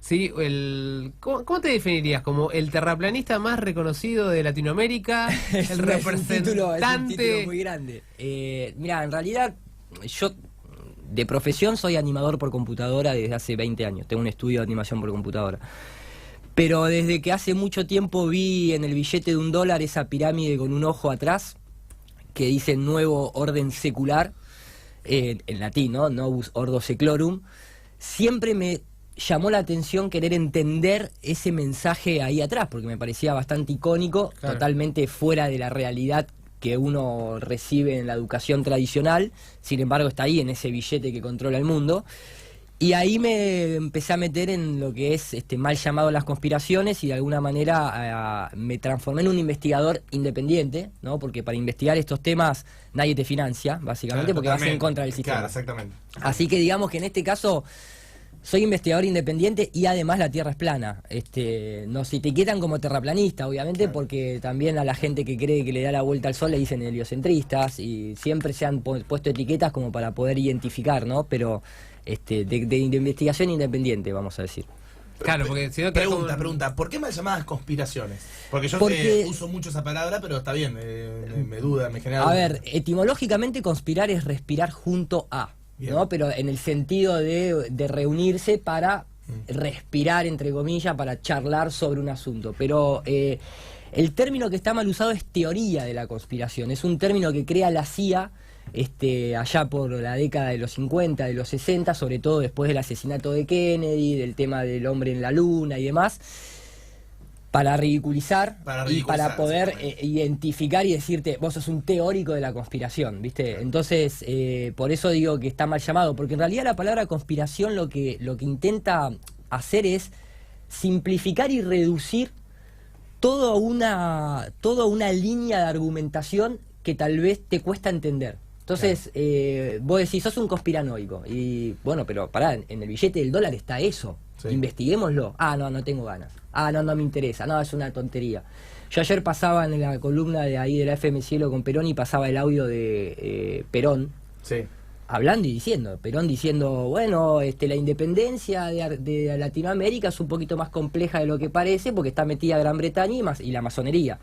Sí, ¿cómo te definirías? ¿Como el terraplanista más reconocido de Latinoamérica? ¿El representante? Es un título muy grande. Mira, en realidad yo de profesión soy animador por computadora desde hace 20 años. Tengo un estudio de animación por computadora. Pero desde que hace mucho tiempo vi en el billete de $1 esa pirámide con un ojo atrás que dice nuevo orden secular, en latín, ¿no? Novus Ordo Seclorum, siempre me llamó la atención querer entender ese mensaje ahí atrás, porque me parecía bastante icónico, claro, totalmente fuera de la realidad que uno recibe en la educación tradicional. Sin embargo está ahí en ese billete que controla el mundo. Y ahí me empecé a meter en lo que es mal llamado las conspiraciones, y de alguna manera me transformé en un investigador independiente, ¿no? Porque para investigar estos temas nadie te financia, básicamente, claro, porque vas en contra del sistema. Claro, exactamente. Así que digamos que en este caso soy investigador independiente y además la Tierra es plana. Nos etiquetan como terraplanista, obviamente, claro, porque también a la gente que cree que le da la vuelta al sol le dicen heliocentristas, y siempre se han puesto etiquetas como para poder identificar, ¿no? Pero de investigación independiente, vamos a decir. Claro, porque si no te pregunta, ¿por qué mal llamadas conspiraciones? Porque yo uso mucho esa palabra, pero está bien, me genera duda. A ver, etimológicamente conspirar es respirar junto a, ¿no? Pero en el sentido de reunirse para respirar, entre comillas, para charlar sobre un asunto. Pero el término que está mal usado es teoría de la conspiración. Es un término que crea la CIA allá por la década de los 50, de los 60, sobre todo después del asesinato de Kennedy, del tema del hombre en la luna y demás, para ridiculizar y para poder identificar y decirte, vos sos un teórico de la conspiración, ¿viste? Entonces, por eso digo que está mal llamado, porque en realidad la palabra conspiración lo que intenta hacer es simplificar y reducir toda una línea de argumentación que tal vez te cuesta entender. Entonces, vos decís, sos un conspiranoico, y bueno, pero pará, en el billete del dólar está eso, sí, investiguémoslo. Ah, no tengo ganas. Ah, no me interesa. No, es una tontería. Yo ayer pasaba en la columna de ahí de la FM Cielo con Perón, y pasaba el audio de Perón, sí, hablando y diciendo, Perón diciendo, bueno, la independencia de Latinoamérica es un poquito más compleja de lo que parece, porque está metida Gran Bretaña y la masonería.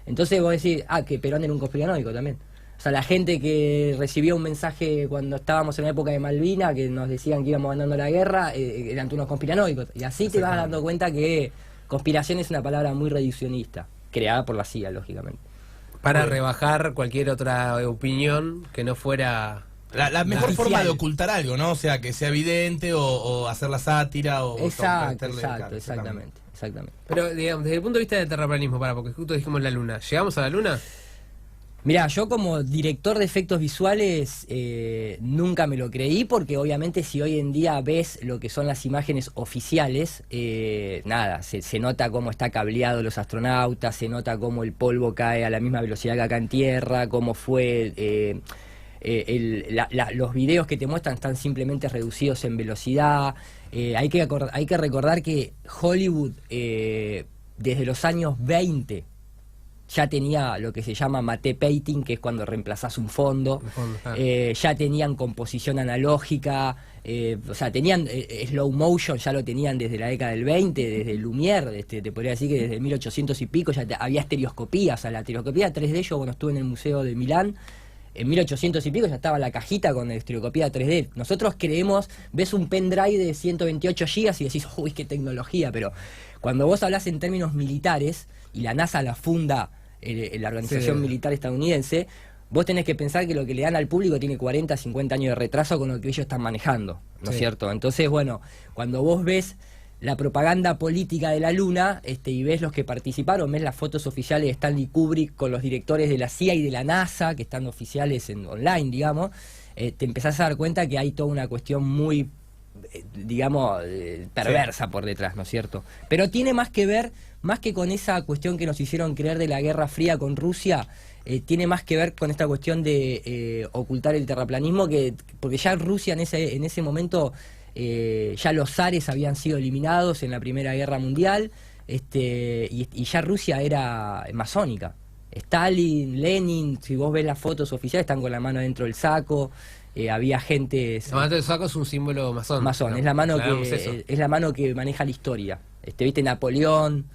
Entonces vos decís, que Perón era un conspiranoico también. O sea, la gente que recibió un mensaje cuando estábamos en la época de Malvinas, que nos decían que íbamos ganando la guerra, eran unos conspiranoicos. Y así te vas dando cuenta que conspiración es una palabra muy reduccionista, creada por la CIA, lógicamente. Para rebajar cualquier otra opinión que no fuera... La mejor forma de ocultar algo, ¿no? O sea, que sea evidente, o hacer la sátira, o... Exactamente. Pero, digamos, desde el punto de vista del terraplanismo, porque justo dijimos la luna, ¿llegamos a la luna? Mirá, yo como director de efectos visuales nunca me lo creí, porque obviamente si hoy en día ves lo que son las imágenes oficiales, se nota cómo está cableado los astronautas, se nota cómo el polvo cae a la misma velocidad que acá en tierra, cómo fue... los videos que te muestran están simplemente reducidos en velocidad. Hay que recordar que Hollywood desde los años 20 ya tenía lo que se llama matte painting, que es cuando reemplazás un fondo. Ya tenían composición analógica, o sea, tenían slow motion, ya lo tenían desde la década del 20, desde Lumière, te podría decir que desde 1800 y pico ya había estereoscopías. O sea, la estereoscopía 3D, yo cuando estuve en el Museo de Milán, en 1800 y pico ya estaba la cajita con estereoscopía 3D. Nosotros ves un pendrive de 128 GB y decís, uy, qué tecnología, pero cuando vos hablás en términos militares, y la NASA la funda la organización militar estadounidense, vos tenés que pensar que lo que le dan al público tiene 40, 50 años de retraso con lo que ellos están manejando, ¿no es cierto? Entonces, bueno, cuando vos ves la propaganda política de la Luna, y ves los que participaron, ves las fotos oficiales de Stanley Kubrick con los directores de la CIA y de la NASA, que están oficiales online, digamos, te empezás a dar cuenta que hay toda una cuestión muy, perversa por detrás, ¿no es cierto? Pero tiene más que ver, más que con esa cuestión que nos hicieron creer de la Guerra Fría con Rusia, tiene más que ver con esta cuestión de ocultar el terraplanismo, porque ya Rusia en ese momento... ya los zares habían sido eliminados en la Primera Guerra Mundial, y ya Rusia era masónica. Stalin, Lenin, si vos ves las fotos oficiales, están con la mano dentro del saco. había gente... La mano del saco es un símbolo masón. Masón, ¿no? es la mano que es la mano que maneja la historia. Viste, Napoleón,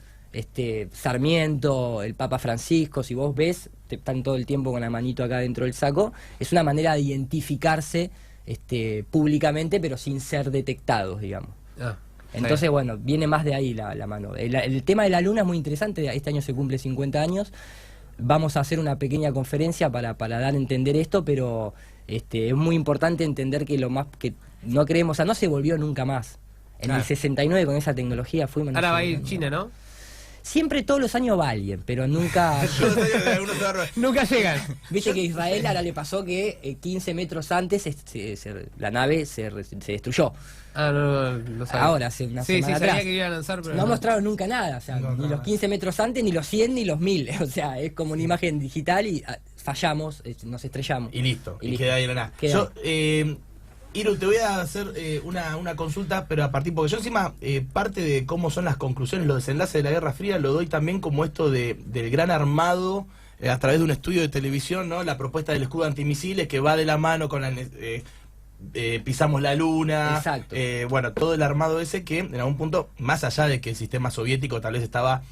Sarmiento, el Papa Francisco, si vos ves, están todo el tiempo con la manito acá dentro del saco. Es una manera de identificarse públicamente, pero sin ser detectados, digamos. Entonces, bueno, viene más de ahí la mano. El tema de la luna es muy interesante. Este año se cumple 50 años. Vamos a hacer una pequeña conferencia para dar a entender esto, pero es muy importante entender que lo más que no creemos, o sea, no se volvió nunca más. En el 69 con esa tecnología fuimos... Ahora va a ir China, ¿no? Siempre todos los años va alguien, pero nunca... Nunca llegan. Viste que a Israel ahora le pasó que 15 metros antes la nave se destruyó. No sabía. Ahora, hace una semana atrás. Sabía que iban a lanzar, pero no mostraron nunca nada, o sea, ni los 15 metros antes, ni los 100, ni los 1000. O sea, es como una imagen digital y fallamos, nos estrellamos. Y listo, y queda ahí la nada. Yo, Iru, te voy a hacer una consulta, pero a partir, porque yo encima, parte de cómo son las conclusiones, los desenlaces de la Guerra Fría, lo doy también como esto del gran armado, a través de un estudio de televisión, ¿no? La propuesta del escudo antimisiles que va de la mano con la... pisamos la luna. Exacto. Bueno, todo el armado ese que en algún punto, más allá de que el sistema soviético tal vez estaba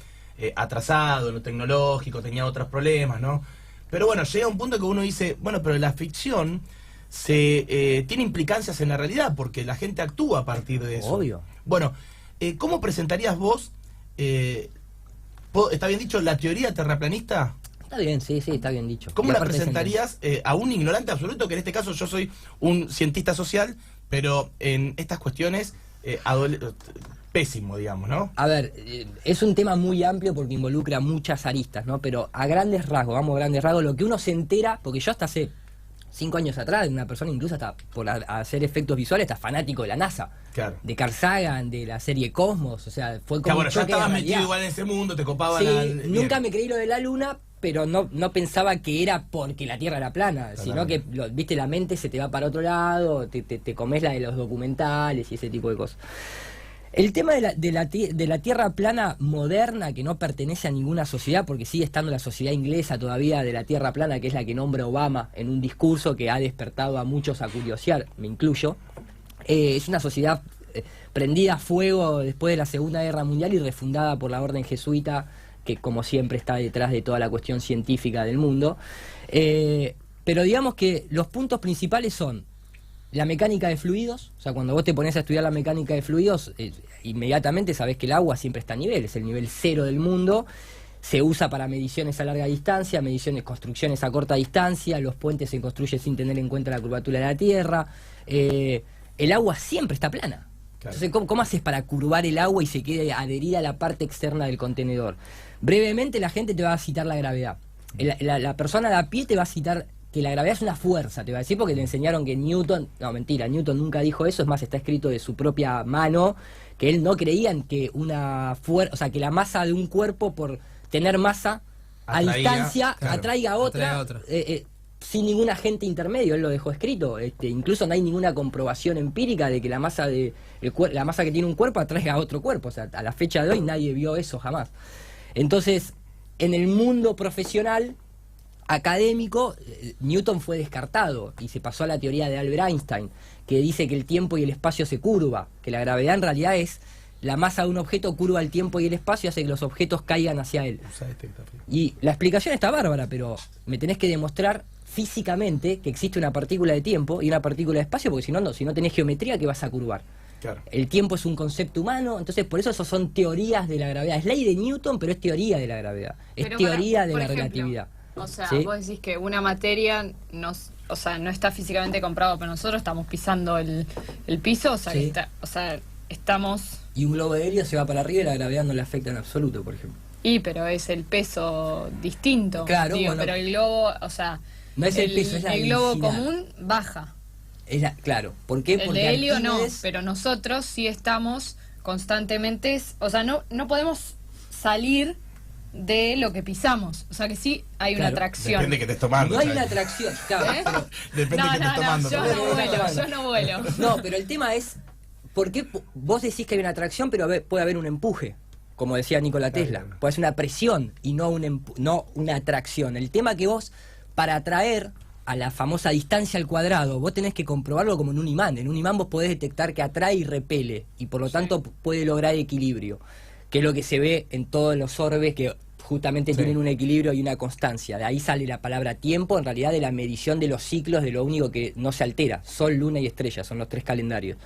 atrasado en lo tecnológico, tenía otros problemas, ¿no? Pero bueno, llega un punto que uno dice, bueno, pero la ficción tiene implicancias en la realidad, porque la gente actúa a partir de eso. Obvio. Bueno, ¿cómo presentarías vos, está bien dicho, la teoría terraplanista? Está bien, sí, está bien dicho. ¿Cómo la presentarías a un ignorante absoluto? Que en este caso yo soy un cientista social, pero en estas cuestiones pésimo, digamos, ¿no? A ver, es un tema muy amplio porque involucra muchas aristas, ¿no? Pero a grandes rasgos, vamos a grandes rasgos, lo que uno se entera, porque yo hasta hace 5 años atrás, una persona incluso hasta por hacer efectos visuales, está fanático de la NASA. Claro. De Carl Sagan, de la serie Cosmos, o sea, fue como bueno, ya estabas metido igual en ese mundo, te copaba nunca me creí lo de la Luna, pero no pensaba que era porque la Tierra era plana, sino que, viste, la mente se te va para otro lado, te comes la de los documentales y ese tipo de cosas. El tema de la Tierra plana moderna, que no pertenece a ninguna sociedad, porque sigue estando la sociedad inglesa todavía de la Tierra plana, que es la que nombra Obama en un discurso que ha despertado a muchos a curiosear, me incluyo. Es una sociedad prendida a fuego después de la Segunda Guerra Mundial y refundada por la orden jesuita, que como siempre está detrás de toda la cuestión científica del mundo. Pero digamos que los puntos principales son la mecánica de fluidos. O sea, cuando vos te pones a estudiar la mecánica de fluidos, inmediatamente sabés que el agua siempre está a nivel, es el nivel 0 del mundo. Se usa para mediciones a larga distancia, construcciones a corta distancia, los puentes se construyen sin tener en cuenta la curvatura de la Tierra. El agua siempre está plana. Claro. Entonces, ¿cómo haces para curvar el agua y se quede adherida a la parte externa del contenedor? Brevemente, la gente te va a citar la gravedad. La persona de a pie te va a citar que la gravedad es una fuerza, te va a decir, porque le enseñaron que Newton... No, mentira, Newton nunca dijo eso, es más, está escrito de su propia mano, que él no creía en que o sea, que la masa de un cuerpo, por tener masa a distancia, atraiga a otra. Sin ningún agente intermedio, él lo dejó escrito. Incluso no hay ninguna comprobación empírica de que la masa la masa que tiene un cuerpo atraiga a otro cuerpo. O sea, a la fecha de hoy nadie vio eso jamás. Entonces, en el mundo profesional, académico, Newton fue descartado y se pasó a la teoría de Albert Einstein, que dice que el tiempo y el espacio se curva, que la gravedad en realidad es la masa de un objeto curva el tiempo y el espacio, hace que los objetos caigan hacia él. Y la explicación está bárbara, pero me tenés que demostrar físicamente que existe una partícula de tiempo y una partícula de espacio, porque si no tenés geometría, ¿qué vas a curvar? Claro. El tiempo es un concepto humano, entonces por eso son teorías de la gravedad. Es ley de Newton, pero es teoría de la gravedad. Es teoría de la relatividad. O sea, ¿sí? Vos decís que una materia no está físicamente comprado, pero nosotros estamos pisando el piso, o sea, sí. Estamos... Y un globo de helio se va para arriba y la gravedad no le afecta en absoluto, por ejemplo. Pero es el peso distinto. Claro, bueno, pero el globo, o sea... No es el peso, es la el globo densidad. común baja. Claro, ¿por qué? El de helio no, pero nosotros sí estamos constantemente... O sea, no podemos salir de lo que pisamos. O sea que sí hay una atracción. Depende que estés tomando. No hay una atracción, claro. Depende que estés tomando. Yo no vuelo. No, pero el tema es, ¿por qué vos decís que hay una atracción, pero puede haber un empuje? Como decía Nikola Tesla. Puede ser una presión y no una atracción. El tema que vos, para atraer, a la famosa distancia al cuadrado, vos tenés que comprobarlo como en un imán. En un imán vos podés detectar que atrae y repele, y por lo tanto puede lograr equilibrio, que es lo que se ve en todos los orbes que justamente tienen un equilibrio y una constancia. De ahí sale la palabra tiempo, en realidad de la medición de los ciclos, de lo único que no se altera. Sol, luna y estrella, son los 3 calendarios.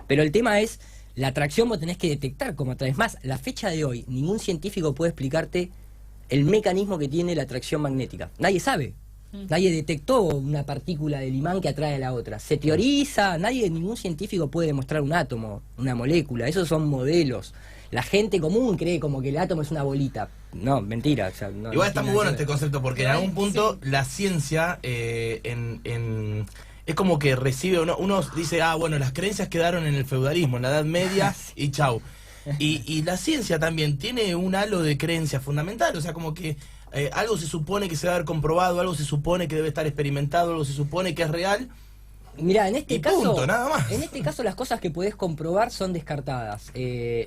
Pero el tema es, la atracción vos tenés que detectar cómo atraes. Más, la fecha de hoy, ningún científico puede explicarte el mecanismo que tiene la atracción magnética. Nadie sabe. Nadie detectó una partícula del imán que atrae a la otra. Se teoriza, ningún científico puede demostrar un átomo, una molécula. Esos son modelos. La gente común cree como que el átomo es una bolita. No, mentira. O sea, Igual está muy bueno este concepto, porque en algún punto la ciencia es como que recibe, uno dice, bueno, las creencias quedaron en el feudalismo, en la Edad Media, y chau. Y la ciencia también tiene un halo de creencia fundamental, o sea, como que algo se supone que se va a haber comprobado, algo se supone que debe estar experimentado, algo se supone que es real. Mirá, en este caso, punto, nada más. En este caso las cosas que podés comprobar son descartadas.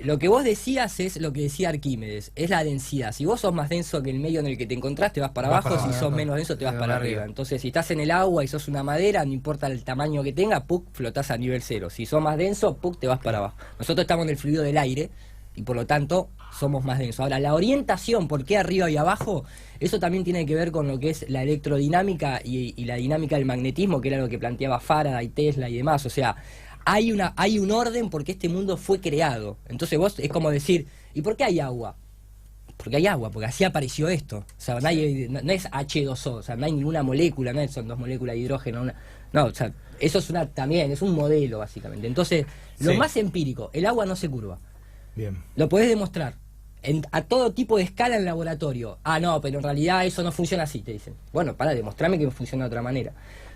Lo que vos decías es lo que decía Arquímedes, es la densidad. Si vos sos más denso que el medio en el que te encontrás, te vas para abajo, si sos menos denso, te vas para arriba. Entonces, si estás en el agua y sos una madera, no importa el tamaño que tenga, ¡puc!, flotás a nivel cero. Si sos más denso, ¡puc!, te vas para abajo. Nosotros estamos en el fluido del aire y por lo tanto somos más densos. Ahora, la orientación, por qué arriba y abajo, eso también tiene que ver con lo que es la electrodinámica y la dinámica del magnetismo, que era lo que planteaba Faraday, Tesla y demás. O sea, hay un orden porque este mundo fue creado. Entonces vos es como decir, ¿y por qué hay agua? Porque hay agua, porque así apareció esto. O sea, no es H2O, o sea, no hay ninguna molécula, no son 2 moléculas de hidrógeno. No, o sea, eso es un modelo, básicamente. Entonces, lo más empírico, el agua no se curva. Bien. Lo podés demostrar a todo tipo de escala en laboratorio. No, pero en realidad eso no funciona así, te dicen. Bueno, demostrame que funciona de otra manera.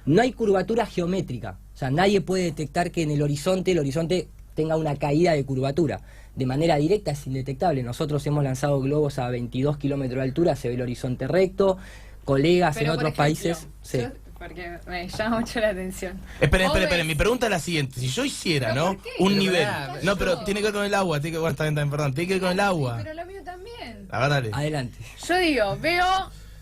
No hay curvatura geométrica. O sea, nadie puede detectar que en el horizonte tenga una caída de curvatura. De manera directa es indetectable. Nosotros hemos lanzado globos a 22 kilómetros de altura, se ve el horizonte recto. Colegas en otros países... Sí. Porque me llama mucho la atención. Esperen, mi pregunta es la siguiente. Si yo hiciera, un nivel... No, pero tiene que ver con el agua. Tiene que ver con el agua. Pero lo mío también. A ver, dale. Adelante. Yo digo, veo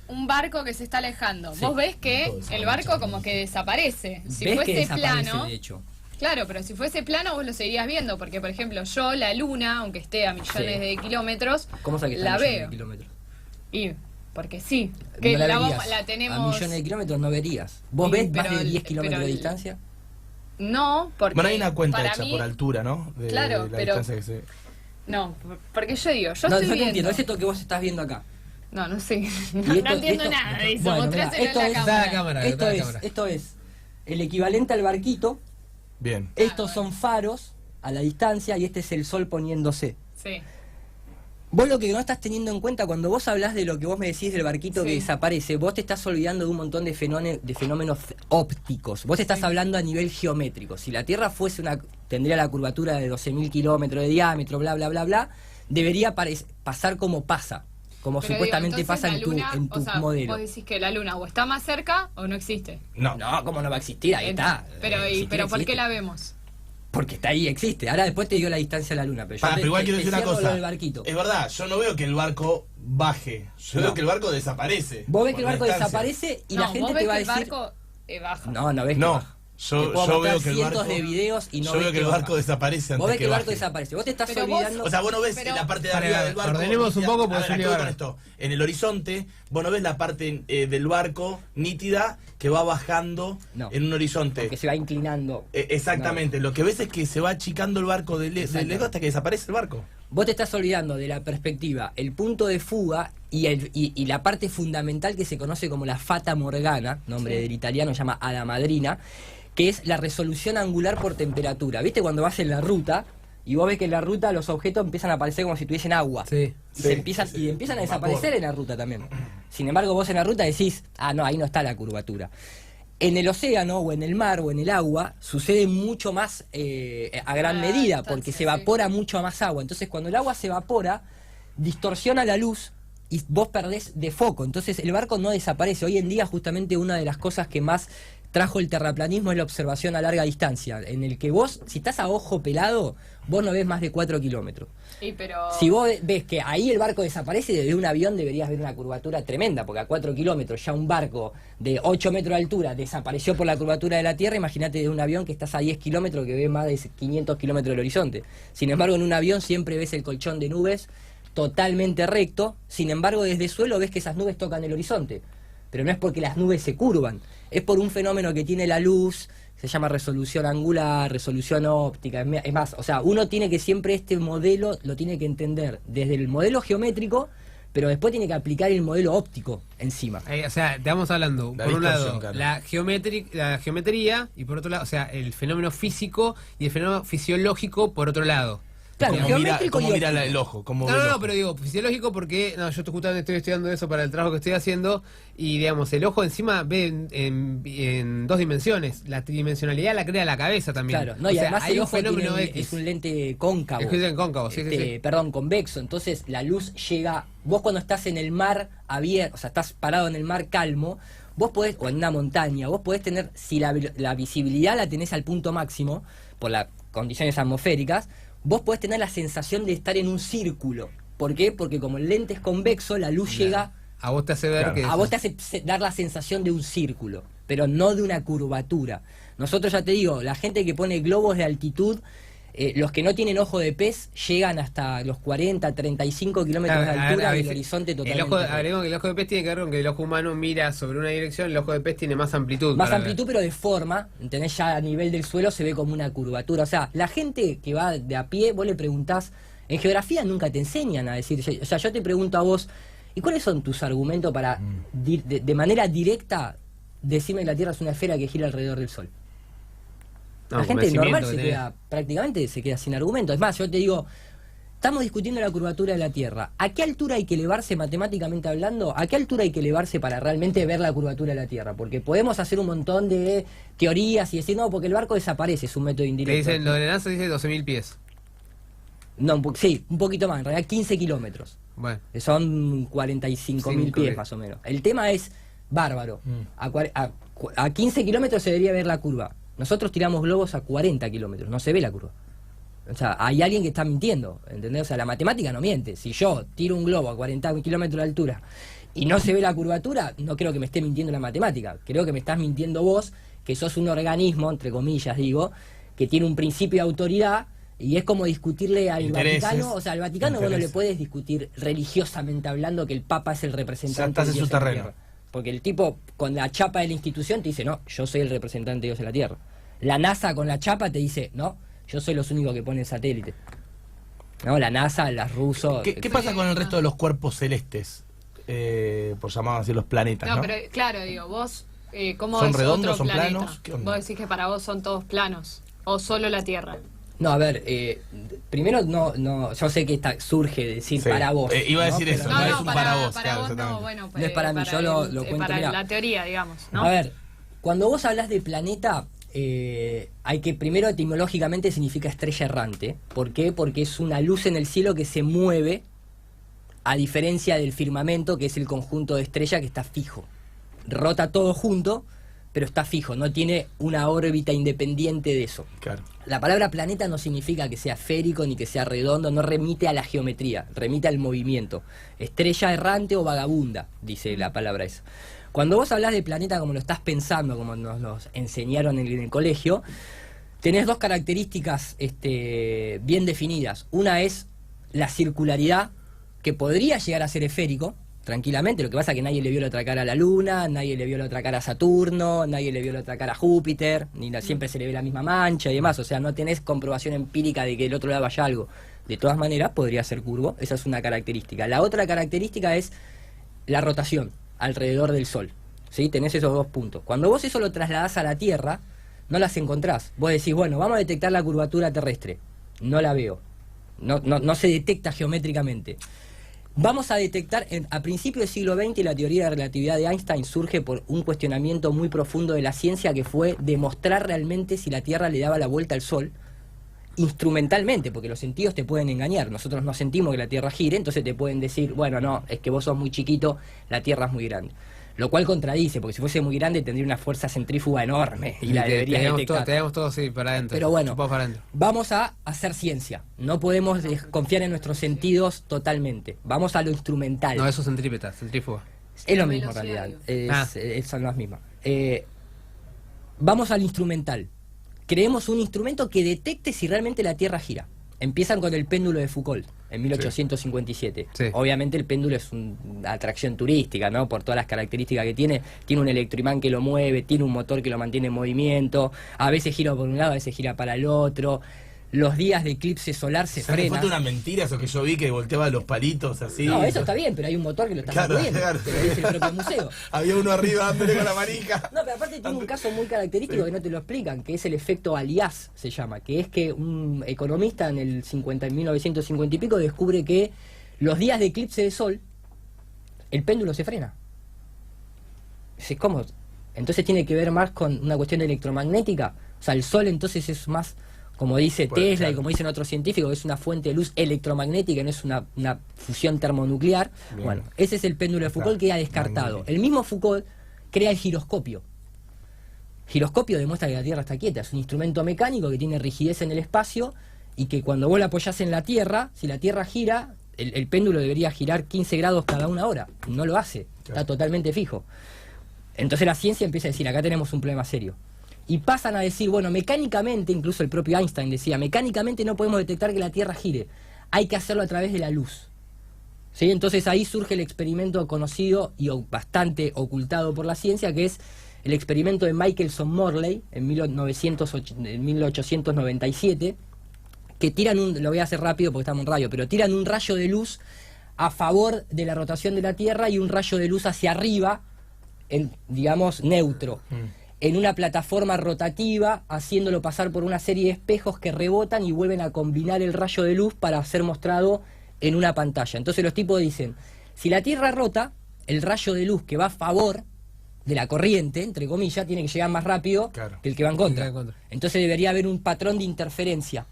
un barco que se está alejando. Sí. Vos ves que el barco como que desaparece. Si ¿Ves fuese que desaparece, plano... de hecho? Claro, pero si fuese plano vos lo seguirías viendo. Porque, por ejemplo, yo la luna, aunque esté a millones de kilómetros, ¿Cómo sabes que está la a millones veo. de kilómetros? Y... Porque sí, que No la tenemos... A millones de kilómetros no verías. ¿Vos ves más de 10 kilómetros de distancia? No, porque... Bueno, hay una cuenta para hecha mí, por altura, ¿no? Claro, de la pero... distancia que se... No, porque yo digo, yo no, estoy yo te viendo... entiendo, es esto que vos estás viendo acá. No sé. No esto- entiendo esto- nada de eso. Bueno, Mostráselo mirá, esto en es- la Está la cámara. cámara. Esto es el equivalente al barquito. Bien. Estos son faros a la distancia y este es el sol poniéndose. Sí. Vos lo que no estás teniendo en cuenta cuando vos hablas de lo que vos me decís del barquito que desaparece, vos te estás olvidando de un montón de fenómenos ópticos. Vos estás hablando a nivel geométrico. Si la Tierra tendría la curvatura de 12.000 kilómetros de diámetro, bla, bla, bla, bla, debería pasar como pasa. Como Pero supuestamente digo, pasa entonces en tu o sea, modelo. Vos decís que la luna o está más cerca o no existe. No. No, ¿cómo no va a existir? Ahí está. Pero, Existir pero ¿por qué existe. la vemos? Porque está ahí, existe. Ahora después te digo la distancia a la luna. Pero, Pero igual quiero decir una cierro lo cosa. del barquito. Es verdad, yo no veo que el barco baje. Yo veo que el barco desaparece. Vos ves por que el la barco distancia. desaparece y No, la gente vos ves te va a que decir... el barco baja. No ves que No, baja. yo Te puedo veo mostrar que el cientos barco... de videos y no yo ves veo que el barco baja. desaparece antes Vos ves que el barco baje. desaparece. Vos te estás Pero vos- olvidando... O sea, vos no ves Pero- la parte de Para, arriba del barco. ordenemos un poco, porque A es ver, un ¿a qué voy lío con esto? En el horizonte, vos no ves la parte del barco nítida que va bajando No. en un horizonte. porque se va inclinando. Exactamente, lo que ves es que se va achicando el barco de lejos hasta que desaparece el barco. Vos te estás olvidando de la perspectiva, el punto de fuga y la parte fundamental que se conoce como la Fata Morgana, nombre del italiano, se llama Hada Madrina, que es la resolución angular por temperatura. ¿Viste cuando vas en la ruta y vos ves que en la ruta los objetos empiezan a aparecer como si tuviesen agua? Sí. Y empiezan a desaparecer en la ruta también. Sin embargo, vos en la ruta decís, no, ahí no está la curvatura. En el océano o en el mar o en el agua sucede mucho más a gran medida porque se evapora mucho más agua. Entonces cuando el agua se evapora, distorsiona la luz y vos perdés de foco. Entonces el barco no desaparece. Hoy en día justamente una de las cosas que más trajo el terraplanismo es la observación a larga distancia, en el que vos, si estás a ojo pelado, vos no ves más de 4 kilómetros. Si vos ves que ahí el barco desaparece, desde un avión deberías ver una curvatura tremenda, porque a 4 kilómetros ya un barco de 8 metros de altura desapareció por la curvatura de la Tierra. Imagínate de un avión que estás a 10 kilómetros que ve más de 500 kilómetros del horizonte. Sin embargo, en un avión siempre ves el colchón de nubes totalmente recto. Sin embargo, desde el suelo ves que esas nubes tocan el horizonte. Pero no es porque las nubes se curvan, es por un fenómeno que tiene la luz, se llama resolución angular, resolución óptica. Es más, o sea, uno tiene que siempre este modelo lo tiene que entender desde el modelo geométrico, pero después tiene que aplicar el modelo óptico encima. O sea, estamos hablando, por un lado, la geometría, y por otro lado, o sea, el fenómeno físico y el fenómeno fisiológico por otro lado. Claro, ¿Cómo mira el ojo? No, pero digo, fisiológico porque yo justamente estoy estudiando eso para el trabajo que estoy haciendo y, digamos, el ojo encima ve en 2 dimensiones. La tridimensionalidad la crea la cabeza también. Claro, no, y además hay el un ojo fenómeno es un lente cóncavo. Es un lente cóncavo, sí. Perdón, convexo. Entonces la luz llega, vos cuando estás en el mar abierto, o sea, estás parado en el mar calmo, vos podés, o en una montaña, vos podés tener, si la visibilidad la tenés al punto máximo, por las condiciones atmosféricas, vos podés tener la sensación de estar en un círculo. ¿Por qué? Porque como el lente es convexo, la luz llega... A vos te hace ver que... A vos te hace dar la sensación de un círculo, pero no de una curvatura. Nosotros, ya te digo, la gente que pone globos de altitud, los que no tienen ojo de pez llegan hasta los 40, 35 kilómetros de altura del horizonte totalmente. Agregamos que el ojo de pez tiene que ver con que el ojo humano mira sobre una dirección, el ojo de pez tiene más amplitud. Más amplitud, pero de forma, ¿entendés? Ya a nivel del suelo se ve como una curvatura. O sea, la gente que va de a pie, vos le preguntás, en geografía nunca te enseñan a decir, o sea, yo te pregunto a vos, ¿y cuáles son tus argumentos para, de manera directa, decirme que la Tierra es una esfera que gira alrededor del Sol? La gente normal prácticamente se queda sin argumento. Es más, yo te digo, estamos discutiendo la curvatura de la Tierra. ¿A qué altura hay que elevarse matemáticamente hablando? ¿A qué altura hay que elevarse para realmente ver la curvatura de la Tierra? Porque podemos hacer un montón de teorías y decir, no, porque el barco desaparece, es un método indirecto. Te dicen, lo de la NASA dice 12.000 pies. No, sí, un poquito más, en realidad 15 kilómetros. Bueno. Son 45.000 pies más o menos. El tema es bárbaro. A 15 kilómetros se debería ver la curva. Nosotros tiramos globos a 40 kilómetros, no se ve la curva. O sea, hay alguien que está mintiendo, ¿entendés? O sea, la matemática no miente. Si yo tiro un globo a 40 kilómetros de altura y no se ve la curvatura, no creo que me esté mintiendo la matemática. Creo que me estás mintiendo vos, que sos un organismo, entre comillas digo, que tiene un principio de autoridad, y es como discutirle al Vaticano. O sea, al Vaticano vos no le puedes discutir religiosamente hablando que el Papa es el representante de Dios en la Tierra. Porque el tipo con la chapa de la institución te dice, no, yo soy el representante de Dios en la Tierra. La NASA con la chapa te dice, no, yo soy los únicos que ponen satélite. No, la NASA, las rusos... ¿Qué pasa con el resto de los cuerpos celestes? Por llamarlos así los planetas, ¿no? Pero claro, digo, vos... ¿cómo ¿Son es redondos, otro son planeta? planos? ¿Qué onda? Vos decís que para vos son todos planos, o solo la Tierra. No, a ver, primero no, yo sé que surge decir para vos. Iba a decir eso, No, es un para vos. Para vos no, bueno, no es para mí, yo lo cuento. Para mirá. la teoría, digamos, ¿no? A ver, cuando vos hablas de planeta, hay que, primero etimológicamente significa estrella errante. ¿Por qué? Porque es una luz en el cielo que se mueve, a diferencia del firmamento, que es el conjunto de estrellas que está fijo. Rota todo junto, pero está fijo, no tiene una órbita independiente de eso. Claro. La palabra planeta no significa que sea esférico ni que sea redondo, no remite a la geometría, remite al movimiento. Estrella errante o vagabunda, dice la palabra esa. Cuando vos hablás de planeta como lo estás pensando, como nos los enseñaron en el colegio, tenés 2 características bien definidas. Una es la circularidad, que podría llegar a ser esférico, tranquilamente. Lo que pasa es que nadie le vio la otra cara a la Luna, nadie le vio la otra cara a Saturno, nadie le vio la otra cara a Júpiter, siempre se le ve la misma mancha y demás. O sea, no tenés comprobación empírica de que del otro lado vaya algo. De todas maneras, podría ser curvo. Esa es una característica. La otra característica es la rotación alrededor del Sol. ¿Sí? Tenés esos 2 puntos. Cuando vos eso lo trasladás a la Tierra, no las encontrás. Vos decís, bueno, vamos a detectar la curvatura terrestre. No la veo. No se detecta geométricamente. Vamos a detectar, a principios del siglo XX, la teoría de relatividad de Einstein surge por un cuestionamiento muy profundo de la ciencia, que fue demostrar realmente si la Tierra le daba la vuelta al Sol, instrumentalmente, porque los sentidos te pueden engañar. Nosotros no sentimos que la Tierra gire, entonces te pueden decir, bueno, no, es que vos sos muy chiquito, la Tierra es muy grande. Lo cual contradice, porque si fuese muy grande tendría una fuerza centrífuga enorme y la debería detectar. Tenemos todo, sí, para adentro. Pero bueno, para adentro. Vamos a hacer ciencia. No podemos confiar en nuestros sentidos totalmente. Vamos a lo instrumental. No, eso es centrífuga. Es lo mismo en realidad. Son las mismas. Vamos al instrumental. Creemos un instrumento que detecte si realmente la Tierra gira. Empiezan con el péndulo de Foucault en 1857. Sí. Obviamente el péndulo es una atracción turística, ¿no? Por todas las características que tiene. Tiene un electroimán que lo mueve, tiene un motor que lo mantiene en movimiento. A veces gira por un lado, a veces gira para el otro. Los días de eclipse solar se frena. Fue una mentira eso que yo vi, que volteaba los palitos así. No, eso está bien, pero hay un motor que lo está sacudiendo. Claro. Te lo dice el propio museo. Había uno arriba dándole con la manija. No, pero aparte tiene un caso muy característico que no te lo explican, que es el efecto Alias, se llama, que es que un economista en el 1950 y pico descubre que los días de eclipse de sol, el péndulo se frena. ¿Cómo? Entonces tiene que ver más con una cuestión electromagnética. O sea, el sol entonces es más, como dice Tesla y como dicen otros científicos, es una fuente de luz electromagnética, no es una fusión termonuclear. Bien. Bueno, ese es el péndulo de Foucault que ha descartado. El mismo Foucault crea el giroscopio. Giroscopio demuestra que la Tierra está quieta, es un instrumento mecánico que tiene rigidez en el espacio y que cuando vos la apoyás en la Tierra, si la Tierra gira, el péndulo debería girar 15 grados cada una hora. No lo hace, está totalmente fijo. Entonces la ciencia empieza a decir, acá tenemos un problema serio. Y pasan a decir, bueno, mecánicamente, incluso el propio Einstein decía, mecánicamente no podemos detectar que la Tierra gire, hay que hacerlo a través de la luz. ¿Sí? Entonces ahí surge el experimento conocido y bastante ocultado por la ciencia, que es el experimento de Michelson-Morley en 1897, que tiran lo voy a hacer rápido porque estamos en radio, pero tiran un rayo de luz a favor de la rotación de la Tierra y un rayo de luz hacia arriba, digamos, neutro. En una plataforma rotativa, haciéndolo pasar por una serie de espejos que rebotan y vuelven a combinar el rayo de luz para ser mostrado en una pantalla. Entonces los tipos dicen, si la Tierra rota, el rayo de luz que va a favor de la corriente, entre comillas, tiene que llegar más rápido que el que va en contra. Entonces debería haber un patrón de interferencia.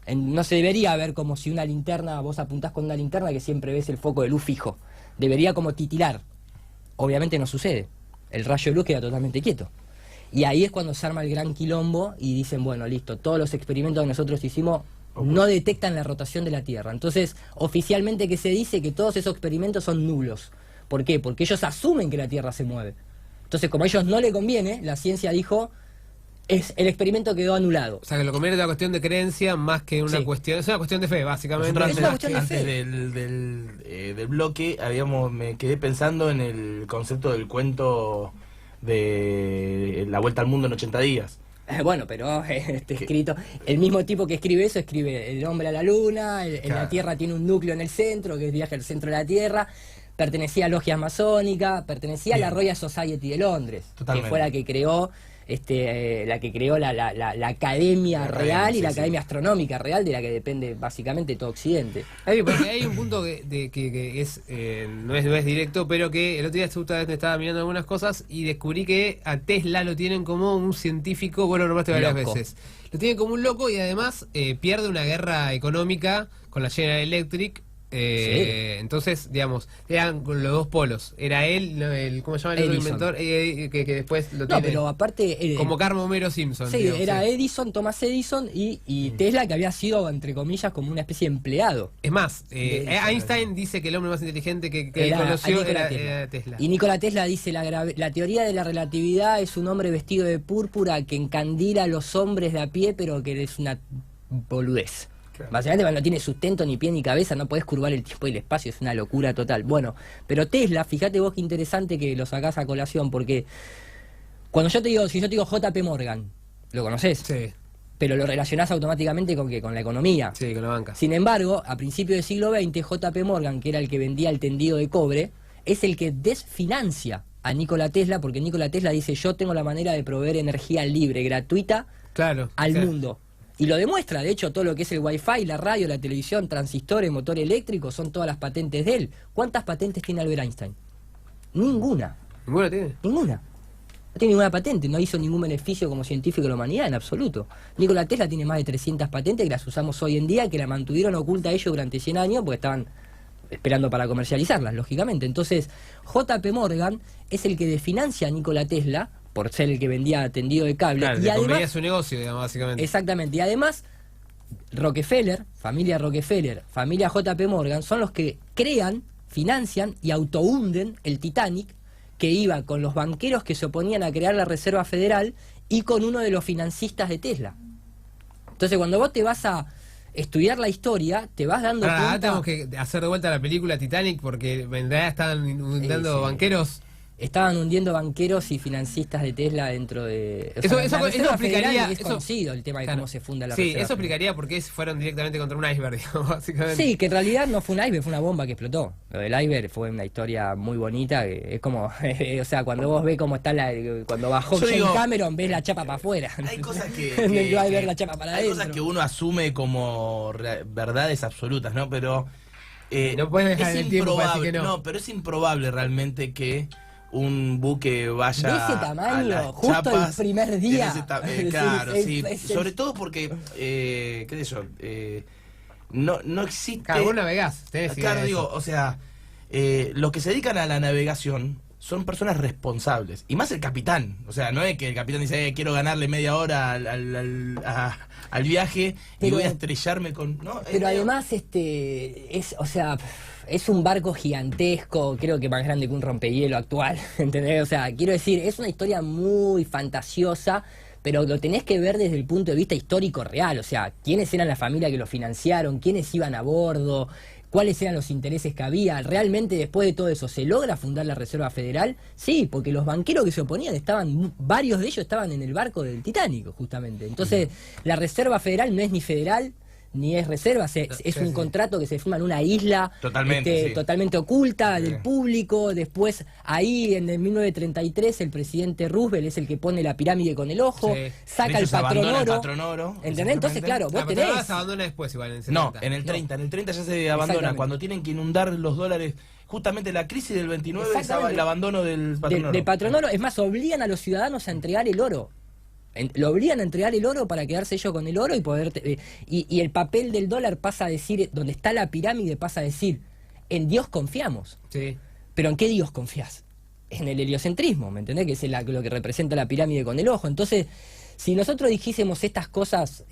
No se debería ver como si una linterna, vos apuntás con una linterna que siempre ves el foco de luz fijo. Debería como titilar. Obviamente no sucede. El rayo de luz queda totalmente quieto. Y ahí es cuando se arma el gran quilombo y dicen, bueno, listo, todos los experimentos que nosotros hicimos no detectan la rotación de la Tierra. Entonces, oficialmente que se dice que todos esos experimentos son nulos. ¿Por qué? Porque ellos asumen que la Tierra se mueve. Entonces, como a ellos no le conviene, la ciencia dijo, el experimento quedó anulado. O sea, que lo conviene es una cuestión de creencia más que una cuestión... Es una cuestión de fe, básicamente. Antes del bloque, me quedé pensando en el concepto del cuento de La Vuelta al Mundo en 80 días. Bueno, pero escrito, el mismo tipo que escribe eso escribe El hombre a la luna, la Tierra tiene un núcleo en el centro, que es viaje al centro de la Tierra, pertenecía a logia masónica, pertenecía a la Royal Society de Londres, que fue la que creó la academia real y la academia astronómica real, de la que depende básicamente todo Occidente. Porque hay un punto que es no es directo, pero que el otro día justamente estaba mirando algunas cosas y descubrí que a Tesla lo tienen como un científico, vos lo nombraste varias veces. Lo tienen como un loco y además pierde una guerra económica con la General Electric. Entonces, digamos, eran los dos polos. Era él, ¿cómo se llama el otro inventor? Que después lo tiene. Pero aparte. Como Carmen Homero Simpson. Sí, digamos, era Edison, Thomas Edison y Tesla, que había sido, entre comillas, como una especie de empleado. Es más, Einstein dice que el hombre más inteligente que conoció era Tesla. Y Nikola Tesla dice: la teoría de la relatividad es un hombre vestido de púrpura que encandila a los hombres de a pie, pero que es una boludez. Básicamente cuando no tiene sustento ni pie ni cabeza, no podés curvar el tiempo y el espacio, es una locura total. Bueno, pero Tesla, fíjate vos qué interesante que lo sacás a colación, porque cuando yo te digo, si yo te digo JP Morgan, ¿lo conocés? Sí. Pero lo relacionás automáticamente con ¿qué? Con la economía. Sí, con la banca. Sin embargo, a principios del siglo XX, JP Morgan, que era el que vendía el tendido de cobre, es el que desfinancia a Nikola Tesla, porque Nikola Tesla dice, yo tengo la manera de proveer energía libre, gratuita, al mundo. Y lo demuestra, de hecho, todo lo que es el wifi, la radio, la televisión, transistores, motor eléctrico, son todas las patentes de él. ¿Cuántas patentes tiene Albert Einstein? Ninguna. ¿Ninguna tiene? Ninguna. No tiene ninguna patente, no hizo ningún beneficio como científico de la humanidad en absoluto. Nikola Tesla tiene más de 300 patentes que las usamos hoy en día, que la mantuvieron oculta ellos durante 100 años porque estaban esperando para comercializarlas, lógicamente. Entonces, JP Morgan es el que financia a Nikola Tesla, por ser el que vendía tendido de cable. Claro, y además su negocio, digamos, básicamente. Exactamente. Y además, Rockefeller, familia JP Morgan, son los que crean, financian y autohunden el Titanic, que iba con los banqueros que se oponían a crear la Reserva Federal y con uno de los financistas de Tesla. Entonces, cuando vos te vas a estudiar la historia, te vas dando cuenta... tenemos que hacer de vuelta la película Titanic porque en realidad estaban inundando banqueros. Estaban hundiendo banqueros y financistas de Tesla dentro de... Eso explicaría... Es conocido el tema de cómo se funda la Reserva. Sí, eso explicaría por qué fueron directamente contra un iceberg, digamos, básicamente. Sí, que en realidad no fue un iceberg, fue una bomba que explotó. Lo del iceberg fue una historia muy bonita, que es como... o sea, cuando vos ves cómo está cuando bajó James Cameron, ves la chapa para afuera. Hay cosas que la chapa para hay adentro. cosas que uno asume como verdades absolutas, ¿no? Pero... no puedes dejar el tiempo para decir que no. No, pero es improbable realmente que un buque vaya de ese tamaño, a las justo chapas, el primer día. Claro, sí. Sobre todo porque, qué sé yo, no existe... Claro, vos navegás. Claro, digo, o sea, los que se dedican a la navegación son personas responsables. Y más el capitán. O sea, no es que el capitán dice, quiero ganarle media hora al viaje y voy a estrellarme con... ¿no? Pero además, o sea... Es un barco gigantesco, creo que más grande que un rompehielo actual, ¿entendés? O sea, quiero decir, es una historia muy fantasiosa, pero lo tenés que ver desde el punto de vista histórico real. O sea, quiénes eran la familia que lo financiaron, quiénes iban a bordo, cuáles eran los intereses que había. ¿Realmente después de todo eso se logra fundar la Reserva Federal? Sí, porque los banqueros que se oponían varios de ellos estaban en el barco del Titanic, justamente. Entonces, la Reserva Federal no es ni federal, ni es reserva, es un contrato que se firma en una isla totalmente oculta del público. Después, ahí en el 1933, el presidente Roosevelt es el que pone la pirámide con el ojo, saca el patronoro. ¿Entendés? Entonces, claro, vos tenés... se abandona después igual, en el 70. No, en el 30. En el 30 ya se abandona, cuando tienen que inundar los dólares. Justamente la crisis del 29 estaba el abandono del patronoro. Del patronoro, es más, obligan a los ciudadanos a entregar el oro. Lo obligan a entregar el oro para quedarse ellos con el oro y poder... y el papel del dólar pasa a decir, donde está la pirámide pasa a decir, en Dios confiamos. Sí. ¿Pero en qué Dios confías? En el heliocentrismo, ¿me entendés? Que es lo que representa la pirámide con el ojo. Entonces, si nosotros dijésemos estas cosas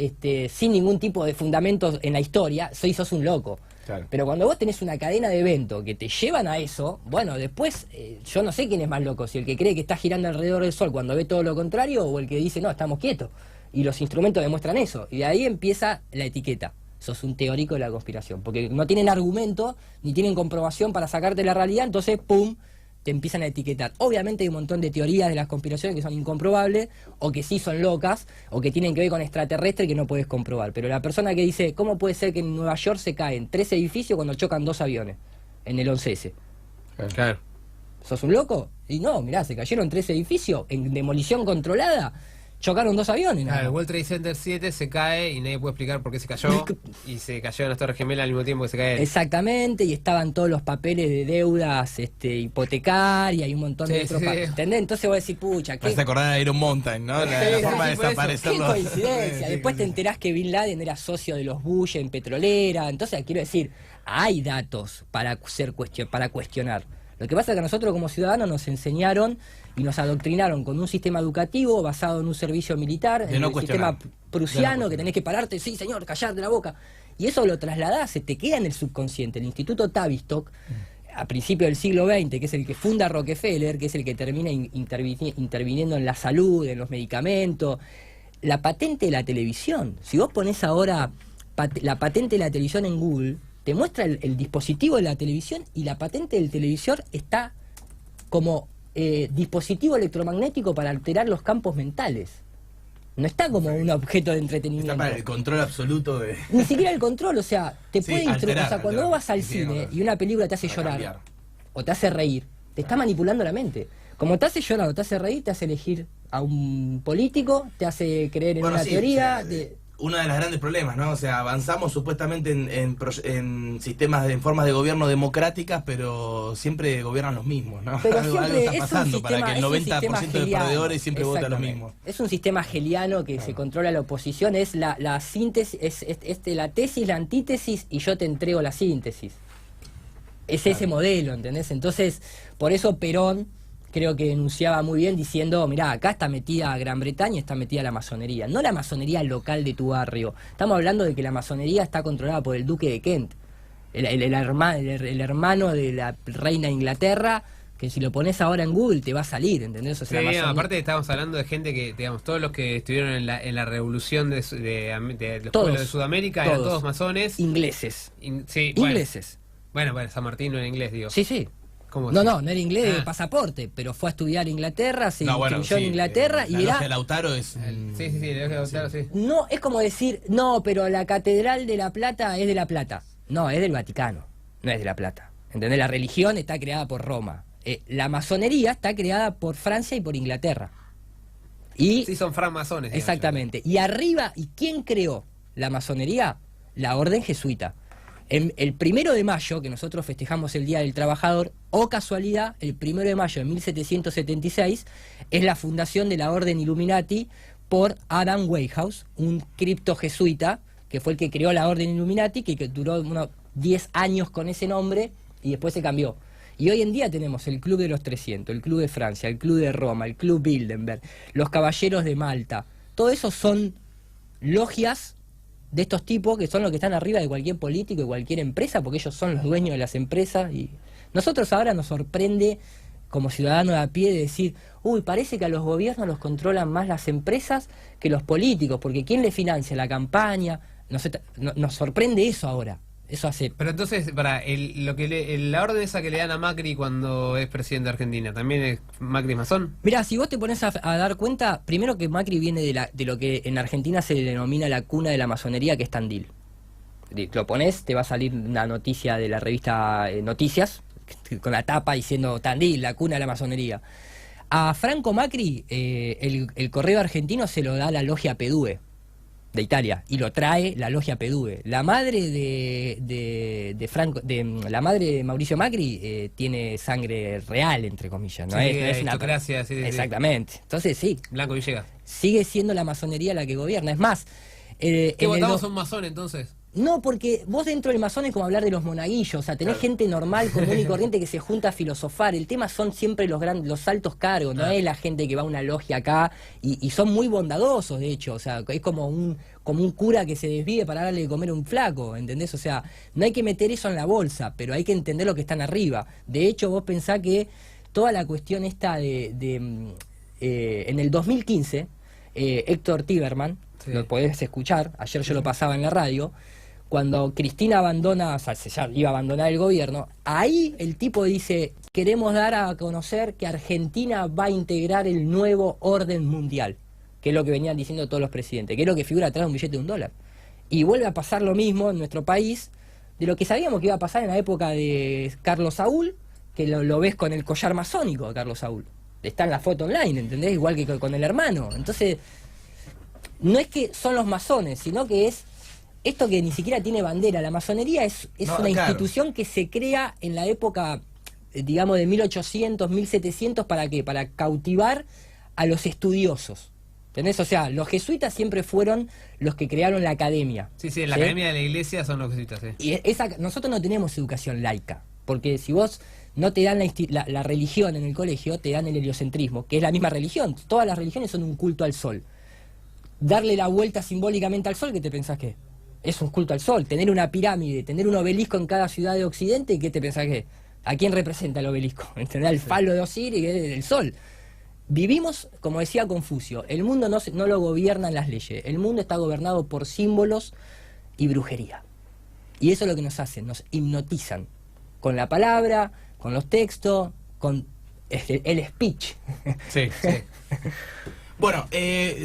sin ningún tipo de fundamentos en la historia, sos un loco. Claro. Pero cuando vos tenés una cadena de eventos que te llevan a eso, bueno, después yo no sé quién es más loco, si el que cree que está girando alrededor del sol cuando ve todo lo contrario o el que dice, no, estamos quietos. Y los instrumentos demuestran eso. Y de ahí empieza la etiqueta. Sos un teórico de la conspiración. Porque no tienen argumento, ni tienen comprobación para sacarte la realidad, entonces, ¡pum!, te empiezan a etiquetar. Obviamente hay un montón de teorías de las conspiraciones que son incomprobables, o que sí son locas, o que tienen que ver con extraterrestres que no puedes comprobar. Pero la persona que dice, ¿cómo puede ser que en Nueva York se caen 3 edificios cuando chocan 2 aviones? En el 11S. Claro. ¿Sos un loco? Y no, mirá, se cayeron 3 edificios en demolición controlada. Chocaron 2 aviones. Claro, el World Trade Center 7 se cae y nadie puede explicar por qué se cayó. Y se cayeron las Torres Gemelas al mismo tiempo que se cae. Exactamente, y estaban todos los papeles de deudas hipotecarias y un montón de otros papeles. ¿Entendés? Entonces vos decís, pucha, ¿qué? Vas a acordar de Iron Mountain, ¿no? La forma de desaparecerlo. Qué coincidencia. Después te enterás que Bin Laden era socio de los Bush en petrolera. Entonces, quiero decir, hay datos para cuestionar. Lo que pasa es que nosotros como ciudadanos nos enseñaron y nos adoctrinaron con un sistema educativo basado en un servicio militar, en el sistema prusiano, que tenés que pararte, sí señor, callarte la boca. Y eso lo trasladás, se te queda en el subconsciente. El Instituto Tavistock, a principios del siglo XX, que es el que funda Rockefeller, que es el que termina interviniendo en la salud, en los medicamentos, la patente de la televisión. Si vos ponés ahora la patente de la televisión en Google, te muestra el dispositivo de la televisión y la patente del televisor está como dispositivo electromagnético para alterar los campos mentales. No está como un objeto de entretenimiento. Está para el control absoluto de... Ni siquiera el control, o sea, te puede alterar. O sea, cuando vos vas al cine y una película te hace llorar o te hace reír, te está manipulando la mente. Como te hace llorar o te hace reír, te hace elegir a un político, te hace creer en una teoría... Uno de los grandes problemas, ¿no? O sea, avanzamos supuestamente en sistemas, en formas de gobierno democráticas, pero siempre gobiernan los mismos, ¿no? Pero algo está pasando para que el 90% de perdedores siempre votan los mismos. Es un sistema hegeliano que se controla la oposición, es la síntesis, es la tesis, la antítesis, y yo te entrego la síntesis. es ese modelo, ¿entendés? Entonces, por eso Perón creo que denunciaba muy bien diciendo, mirá, acá está metida Gran Bretaña, está metida la masonería, no la masonería local de tu barrio. Estamos hablando de que la masonería está controlada por el duque de Kent, el hermano de la reina de Inglaterra, que si lo pones ahora en Google te va a salir, ¿entendés? O sea, sí, aparte estamos hablando de gente que, digamos, todos los que estuvieron en la revolución de los pueblos de Sudamérica eran todos masones. Ingleses. Sí, ingleses. Bueno, San Martín no era inglés, digo. Sí, sí. No era inglés de pasaporte, pero fue a estudiar a Inglaterra, se instruyó en Inglaterra y era... de Lautaro es... Sí, la logia de Lautaro, sí. No, es como decir, no, pero la Catedral de La Plata es de La Plata. No, es del Vaticano, no es de La Plata. ¿Entendés? La religión está creada por Roma. La masonería está creada por Francia y por Inglaterra. Y, sí, son francmasones. Exactamente. Y arriba, ¿y quién creó la masonería? La Orden Jesuita. El 1 de mayo, que nosotros festejamos el Día del Trabajador, o casualidad, el 1 de mayo de 1776 es la fundación de la Orden Illuminati por Adam Weishaupt, un cripto jesuita, que fue el que creó la Orden Illuminati, que duró unos 10 años con ese nombre y después se cambió. Y hoy en día tenemos el Club de los 300, el Club de Francia, el Club de Roma, el Club Bilderberg, los Caballeros de Malta. Todo eso son logias de estos tipos que son los que están arriba de cualquier político y cualquier empresa, porque ellos son los dueños de las empresas. Y nosotros ahora nos sorprende como ciudadanos de a pie de decir, uy, parece que a los gobiernos los controlan más las empresas que los políticos, porque ¿quién le financia la campaña? Nos sorprende eso ahora. Eso hace... Pero entonces, la orden esa que le dan a Macri cuando es presidente de Argentina, ¿también es Macri masón? Mirá, si vos te pones a dar cuenta, primero que Macri viene de lo que en Argentina se denomina la cuna de la masonería, que es Tandil. Lo pones, te va a salir una noticia de la revista Noticias, con la tapa diciendo Tandil, la cuna de la masonería. A Franco Macri, el correo argentino se lo da la logia Pedue de Italia, y lo trae la logia Pedue. La madre la madre de Mauricio Macri tiene sangre real, entre comillas, no es una aristocracia, sí, exactamente. Entonces sí, Blanco Villegas sigue siendo la masonería la que gobierna. Es más, ¿qué votamos un masón entonces? No, porque vos dentro del masón es como hablar de los monaguillos, o sea, tenés gente normal, común y corriente que se junta a filosofar. El tema son siempre los altos cargos, no es la gente que va a una logia acá, y son muy bondadosos, de hecho, o sea, es como un cura que se desvíe para darle de comer a un flaco, ¿entendés? O sea, no hay que meter eso en la bolsa, pero hay que entender lo que están arriba. De hecho, vos pensás que toda la cuestión esta en el 2015, Héctor Tiberman, sí, lo podés escuchar, ayer yo lo pasaba en la radio, cuando Cristina abandona, o sea, ya iba a abandonar el gobierno, ahí el tipo dice, queremos dar a conocer que Argentina va a integrar el nuevo orden mundial, que es lo que venían diciendo todos los presidentes, que es lo que figura atrás de un billete de $1. Y vuelve a pasar lo mismo en nuestro país, de lo que sabíamos que iba a pasar en la época de Carlos Saúl, que lo ves con el collar masónico de Carlos Saúl. Está en la foto online, ¿entendés? Igual que con el hermano. Entonces, no es que son los masones, sino que es esto que ni siquiera tiene bandera. La masonería es una institución que se crea en la época, digamos, de 1800, 1700, ¿para qué? Para cautivar a los estudiosos. ¿Entendés? O sea, los jesuitas siempre fueron los que crearon la academia. Sí, la academia de la iglesia son los jesuitas, sí. Y nosotros no tenemos educación laica, porque si vos no te dan la religión en el colegio, te dan el heliocentrismo, que es la misma religión. Todas las religiones son un culto al sol. Darle la vuelta simbólicamente al sol, ¿qué te pensás que es un culto al sol? Tener una pirámide, tener un obelisco en cada ciudad de Occidente, ¿qué te pensás que? ¿A quién representa el obelisco? ¿Entendés? El falo de Osiris, que es el sol. Vivimos, como decía Confucio, el mundo no lo gobiernan las leyes, el mundo está gobernado por símbolos y brujería. Y eso es lo que nos hacen, nos hipnotizan con la palabra, con los textos, con el speech. Sí. Bueno,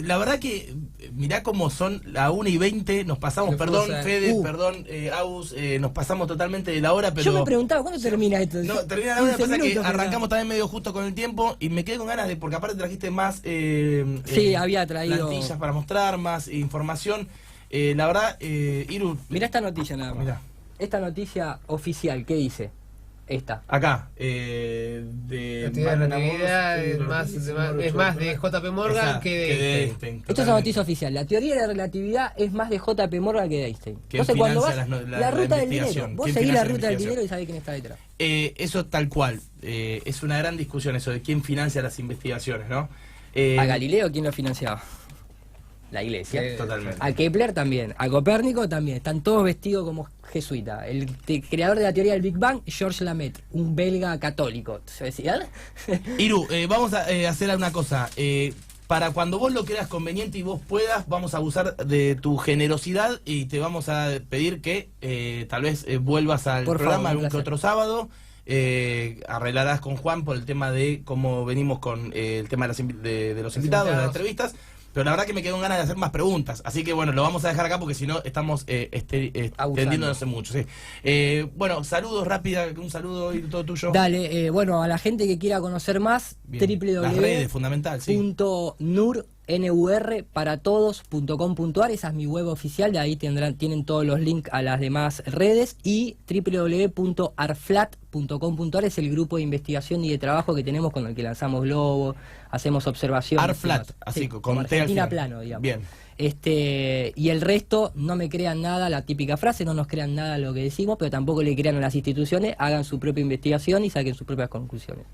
la verdad que mirá cómo son la 1:20, nos pasamos, perdón Fede, perdón Agus, nos pasamos totalmente de la hora, pero... Yo me preguntaba, ¿cuándo termina esto? No, termina la hora, pasa que arrancamos también medio justo con el tiempo y me quedé con ganas de, porque aparte trajiste más sí, había traído plantillas para mostrar, más información. La verdad, Iru... Mirá esta noticia nada más. Mirá. Esta noticia oficial, ¿qué dice? Esta. Acá, La teoría de la relatividad es más de JP Morgan que de Einstein. Esto es una noticia oficial. La teoría de la relatividad es más de JP Morgan que de Einstein. Entonces, cuando vas la ruta del dinero, vos seguís la ruta del dinero y sabés quién está detrás. Eso tal cual. Es una gran discusión eso de quién financia las investigaciones, ¿no? ¿A Galileo quién lo financiaba? La iglesia. Totalmente. A Kepler también. A Copérnico también. Están todos vestidos como jesuita. El creador de la teoría del Big Bang, Georges Lemaitre, un belga católico. ¿Se decía? Iru, vamos a hacer una cosa. Para cuando vos lo creas conveniente y vos puedas, vamos a abusar de tu generosidad y te vamos a pedir que tal vez vuelvas al programa algún que otro sábado. Arreglarás con Juan por el tema de cómo venimos con el tema de los invitados, de las entrevistas. Pero la verdad que me quedó ganas de hacer más preguntas. Así que bueno, lo vamos a dejar acá porque si no estamos extendiéndonos mucho. Sí. Bueno, saludos rápida, un saludo y todo tuyo. Dale, bueno, a la gente que quiera conocer más, www.nurparatodos.com.ar, esa es mi web oficial, de ahí tienen todos los links a las demás redes, y www.arflat.com.ar es el grupo de investigación y de trabajo que tenemos con el que lanzamos globos, hacemos observaciones. Arflat, así como Argentina plano, digamos. Bien. Y el resto, no me crean nada, la típica frase, no nos crean nada lo que decimos, pero tampoco le crean a las instituciones, hagan su propia investigación y saquen sus propias conclusiones.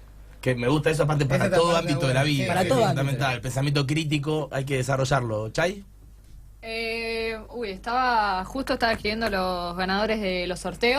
Que me gusta eso, aparte para todo ámbito de la vida. Para todo fundamental. El pensamiento crítico hay que desarrollarlo. ¿Chay? Justo estaba escribiendo los ganadores de los sorteos.